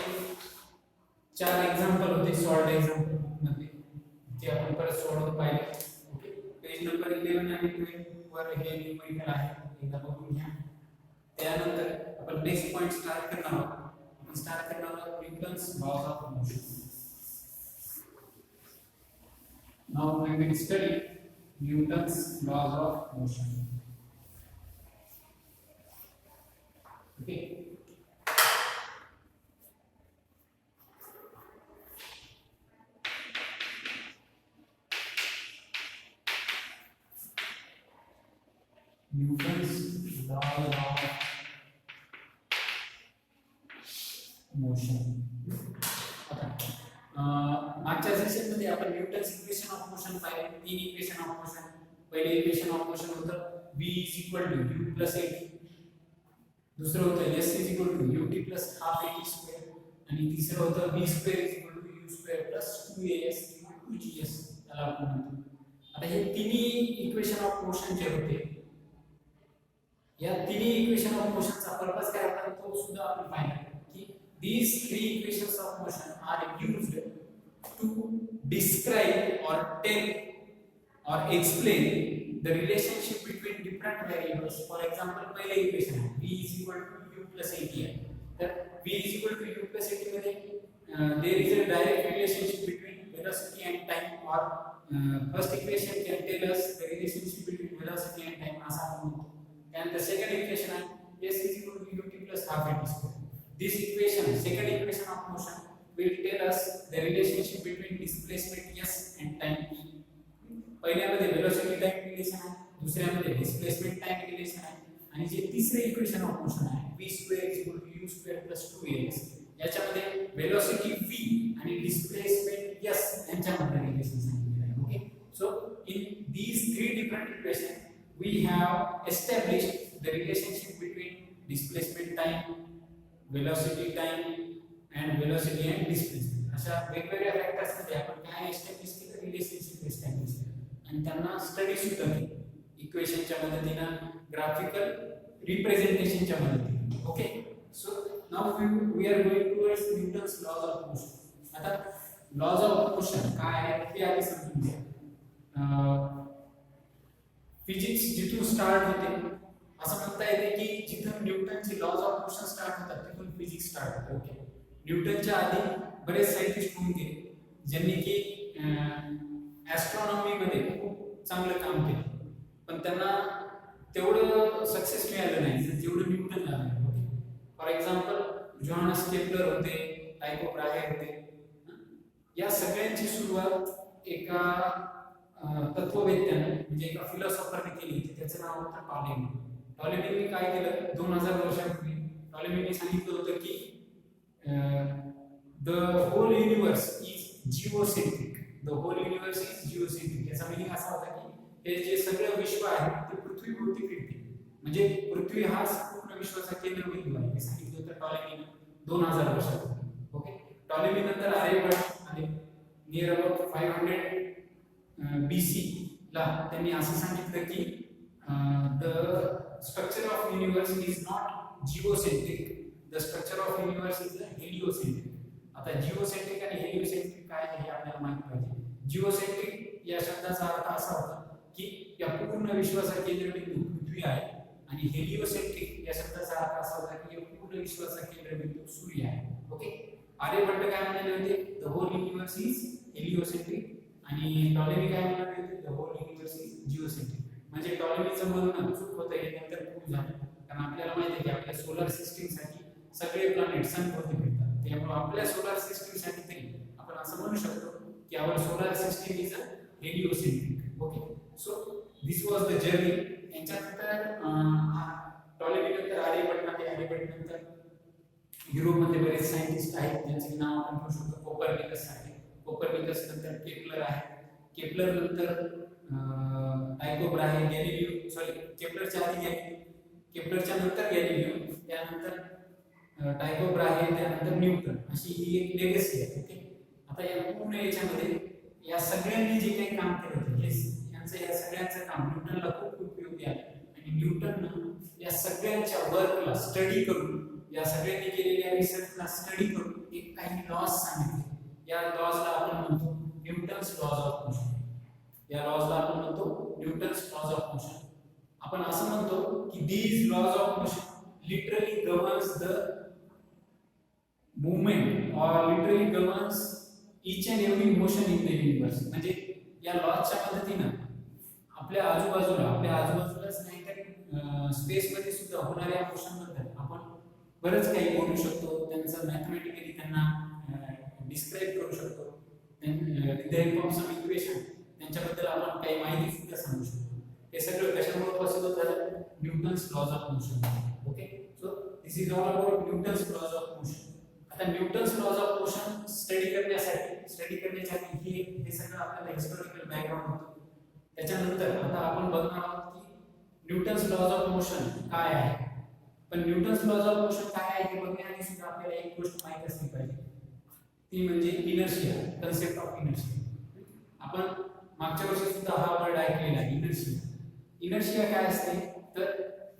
4 एक्झाम्पल होते सॉल्ड एक्झाम्पल मध्ये ते आपण परत सोडवून पाहिले. ओके, पेज नंबर 11 आणि 12 वर हे न्यूमेरिकल आहे, एकदा बघून घ्या. त्यानंतर आपण नेक्स्ट पॉइंट स्टार्ट करणार आहोत. आपण स्टार्ट करणार आहोत Newton's laws of motion. Now we will study Newton's laws of motion. Okay, Newton's law of motion. मागच्या सेशन मध्ये आपण न्यूटन्स इक्वेशन ऑफ मोशन पाहिले. 3 इक्वेशन ऑफ मोशन. पहिले इक्वेशन ऑफ मोशन होतं v u + at. दुसरं होतं s u t + ½ at². आणि तिसरं होतं v² u² + 2as 2gs. त्याला आपण म्हणतो. आता हे तिन्ही इक्वेशन ऑफ मोशन जे होते, या तिन्ही इक्वेशन ऑफ मोशनचा पर्पस काय होता तो सुद्धा आपण पाहिला की these 3 equations of motion are used to describe or tell or explain the relationship between different variables. For example, पहिले इक्वेशन आहे v u + at आहे. तर v u + at मध्ये there is a direct relationship between velocity and time, or first equation can tell us the relationship between velocity and time असा आपण म्हणतो. And the second equation is s u t + ½ at². This equation, second equation of motion, will tell us the relationship between displacement s and time t. पहिल्यामध्ये velocity time relation आहे, दुसऱ्यामध्ये displacement time रिलेशन आहे, आणि जे तिसरे इक्वेशन ऑफ मोशन आहे v² u² + 2as, याच्यामध्ये velocity v आणि displacement s यांच्यामध्ये रिलेशन सांगितलेलं आहे. Okay, so in these 3 different equations we have established the relationship between displacement time, velocity time and velocity and displacement. अशा वेगवेगळ्या फॅक्टर्स मध्ये आपण काय एस्टॅब्लिश केलं, रिलेशनशिप एस्टॅब्लिश केलं आणि त्यांना स्टडी सुद्धा केली इक्वेशनच्या मदतीने, ग्राफिकल रिप्रेझेंटेशनच्या मदतीने. Okay, so now we are going towards Newton's laws of motion. आता लॉज ऑफ मोशन काय आहे ते आधी समजून घ्या. फिजिक्स जिथून स्टार्ट होते असं म्हणता येते की जिथून न्यूटनचे लॉज ऑफ मोशन स्टार्ट होतात तिथून फिजिक्स स्टार्ट होते. ओके, न्यूटनच्या आधी बरेच सायंटिस्ट होऊन गेले ज्यांनी की ॲस्ट्रॉनॉमी मध्ये खूप चांगलं काम केलं, पण त्यांना तेवढं सक्सेस मिळालं नाही जेवढं न्यूटनला मिळालं. Okay, for example Johannes Kepler होते, टायको ब्राहे होते. या सगळ्यांची सुरुवात एका तत्ववेत्याने म्हणजे एका फिलॉसॉफरने केली होती. त्याचं नाव होतं टॉलेमी. टॉलेमीने काय केलं, 2000 वर्षापूर्वी टॉलेमीने सांगितलं होतं की the whole universe is geocentric. The whole universe is geocentric. याचा मीनिंग असा होता की हे जे सगळं विश्व आहे ते पृथ्वीभोवती फिरते, म्हणजे पृथ्वी हा पूर्ण विश्वाचा केंद्रबिंदू आहे. हे सांगितलं होतं टॉलेमीने 2000 वर्षापूर्वी. ओके, टॉलेमी नंतर आर्यभट्ट आले. नियर अबाउट 500 BC ला त्यांनी असं सांगितलं की the structure of universe is not geocentric, the structure of universe is heliocentric. आता जिओसेंट्रिक आणि हेलिओसेंट्रिक काय आहे हे आपल्याला माहित पाहिजे. जिओसेंट्रिक या शब्दाचा अर्थ असा होता की या पूर्ण विश्वाचा केंद्रबिंदू पृथ्वी आहे, आणि हेलिओसेंट्रिक या शब्दाचा अर्थ असा होता की या पूर्ण विश्वाचा केंद्रबिंदू सूर्य आहे. ओके, आर्यभट्ट काय म्हणाले होते, the whole universe is heliocentric, आणि टॉलेमी काय म्हणाले होते, the whole universe is geocentric. म्हणजे टॉलेमीचं म्हणणं चूक होतं, हे नंतर प्रूव्ह झालं. कारण आपल्याला माहिती आहे की आपल्या सोलर सिस्टीम साठी सगळे प्लॅनेट सनभोवती फिरतात, त्यामुळे आपल्या सोलर सिस्टीम साठी तरी आपण असं म्हणू शकतो की our solar system is heliocentric. Okay, so this was the journey. यांच्यानंतर टॉलेमी नंतर आर्यभट्ट आले. आर्यभट्ट नंतर युरोपमध्ये बरेच सायंटिस्ट आहेत ज्यांचे नाव आपण घेऊ शकतो. कोपर्निकस आहे, कोपर्निकस नंतर केपलर आहे, केपलर नंतर टायको ब्राहे, गॅलिलिओ, सॉरी केपलरच्या आधी गॅलिलिओ, केपलरच्या नंतर गॅलिलिओ, त्यानंतर टायको ब्राहे, त्यानंतर न्यूटन, अशी ही एक लेगसी आहे. ओके, आता या पूर्ण याच्यामध्ये या सगळ्यांनी जे काही काम केलं होतं यांचं या सगळ्यांचं काम न्यूटनला खूप उपयोगी आहे. आणि न्यूटननं या सगळ्यांच्या वर्कला स्टडी करून, या सगळ्यांनी केलेल्या रिसर्चला स्टडी करून एक काही लॉज सांगितले. या लॉजला आपण म्हणतो न्यूटन्स लॉज ऑफ मोशन. या लॉजला आपण म्हणतो न्यूटन्स लॉज ऑफ मोशन. आपण असं म्हणतो की these laws of motion literally governs the movement or literally governs each and every motion in the universe. म्हणजे या लॉजच्या मदतीनं आपल्या आजूबाजूलाच नाही तर स्पेस मध्ये सुद्धा होणाऱ्या मोशन बद्दल आपण बरंच काही बोलू शकतो. त्यांचं मॅथमॅटिकली त्यांना डिस्क्राइब करू शकतो. With the help of some equation त्यांच्याबद्दल आपण काही माहिती सुद्धा सांगू शकतो. हे सगळं कशामुळे पॉसिबल झालं? Newton's laws of motion. Okay, so this is all about Newton's laws of motion. आता Newton's laws of motion study करण्याच्या हे सगळं आपल्याला हिस्टॉरिकल बॅकग्राऊंड होतं. त्याच्यानंतर आता आपण बघणार आहोत की न्यूटन्स लॉज ऑफ मोशन काय आहे. पण न्यूटन्स लॉज ऑफ मोशन काय आहे हे बघण्याआधी सुद्धा आपल्याला एक गोष्ट माहिती असली पाहिजे, ती म्हणजे इनर्शिया, कन्सेप्ट ऑफ इनर्शिया. आपण मागच्या वर्षी सुद्धा हा वर्ड ऐकलेला आहे, इनर्शिया. इनर्शिया काय असते तर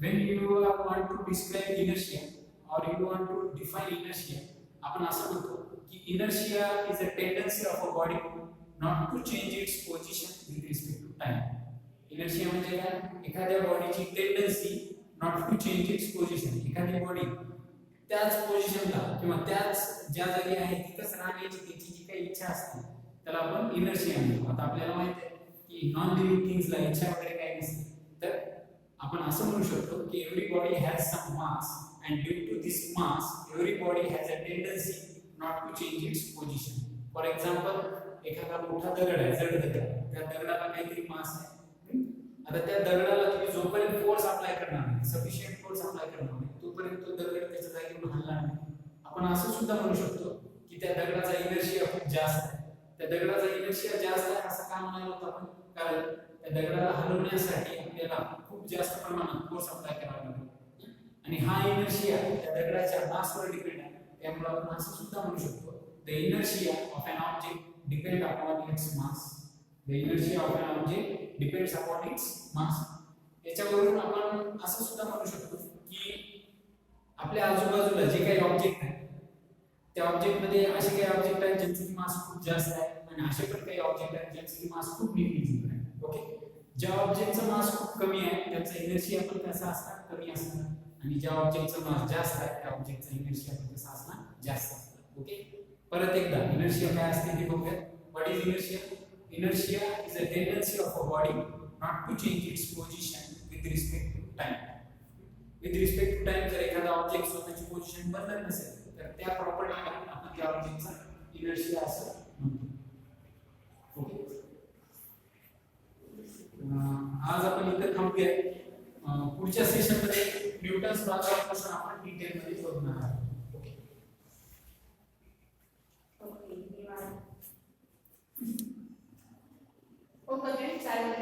when you want to describe inertia or you want to define inertia, आपण असं म्हणतो की inertia is a tendency of a body not to change its position with respect to time. Inertia म्हणजे काय? एखाद्या बॉडीची tendency not to change its position. एखादी बॉडी त्याच पोझिशनला किंवा त्याच ज्या जागी आहे तिथंच राहण्याची त्याची जी काही इच्छा असते त्याला आपण इनर्शिया म्हणतो. आता आपल्याला माहित आहे की नॉन लिव्हिंग थिंग्सला इच्छा वगैरे काही नसते, तर आपण असं म्हणू शकतो की every body has some mass and due to this mass every body has a tendency not to change its position. For example, एखादा मोठा दगड आहे, जड दगड, त्या दगडाला काहीतरी मास आहे. आता त्या दगडाला तुम्ही जोपर्यंत फोर्स अप्लाय करणार नाही, सफिशियंट फोर्स अप्लाय करणार नाही, तोपर्यंत तो दगड त्याच्या जागेवरून हलणार नाही. आपण असं सुद्धा म्हणू शकतो की त्या दगडाचा इनर्शिया खूप जास्त आहे. त्या दगडाचा इनर्शिया जास्त आहे असं का म्हणायला होतं आपण? कारण त्या दगडाला हलवण्यासाठी आपल्याला खूप जास्त प्रमाणात फोर्स अप्लाय करावा लागतो. आणि हा इनर्शिया त्या दगडाच्या मासवर डिपेंड आहे. त्यामुळे आपण असं सुद्धा म्हणू शकतो the inertia of an object depend upon its mass. The inertia of an object depends upon its mass. याच्यावरून आपण असं सुद्धा म्हणू शकतो की आपल्या आजूबाजूला जे काही ऑब्जेक्ट आहेत त्या ऑब्जेक्ट मध्ये असे काही ऑब्जेक्ट आहेत ज्यांची मास खूप जास्त आहे आणि असे पण काही ऑब्जेक्ट आहेत ज्यांची मास खूप निग्लिजिबल आहे. ओके, ज्या ऑब्जेक्टचा मास खूप कमी आहे त्याचा इनर्शिया पण कसा असणार? कमी असणार. आणि ज्या ऑब्जेक्टचा मास जास्त आहे त्या ऑब्जेक्टचा इनर्शिया पण कसा असणार? जास्त असणार. ओके, परत एकदा इनर्शिया काय असते ते बघूया. What is inertia? Inertia is a tendency of a body not to change its position with respect to time. With respect to time जर एखादा ऑब्जेक्ट स्वतःची पोझिशन बदलत नसेल तर त्या प्रॉपर्टीला आपण त्या ऑब्जेक्टचा इनर्शिया असं म्हणतो. ओके, आज आपण इथे थांबूया. पुढच्या सेशन मध्ये न्यूटन्स लॉज ऑफ मोशन आपण डिटेल मध्ये बघणार आहोत.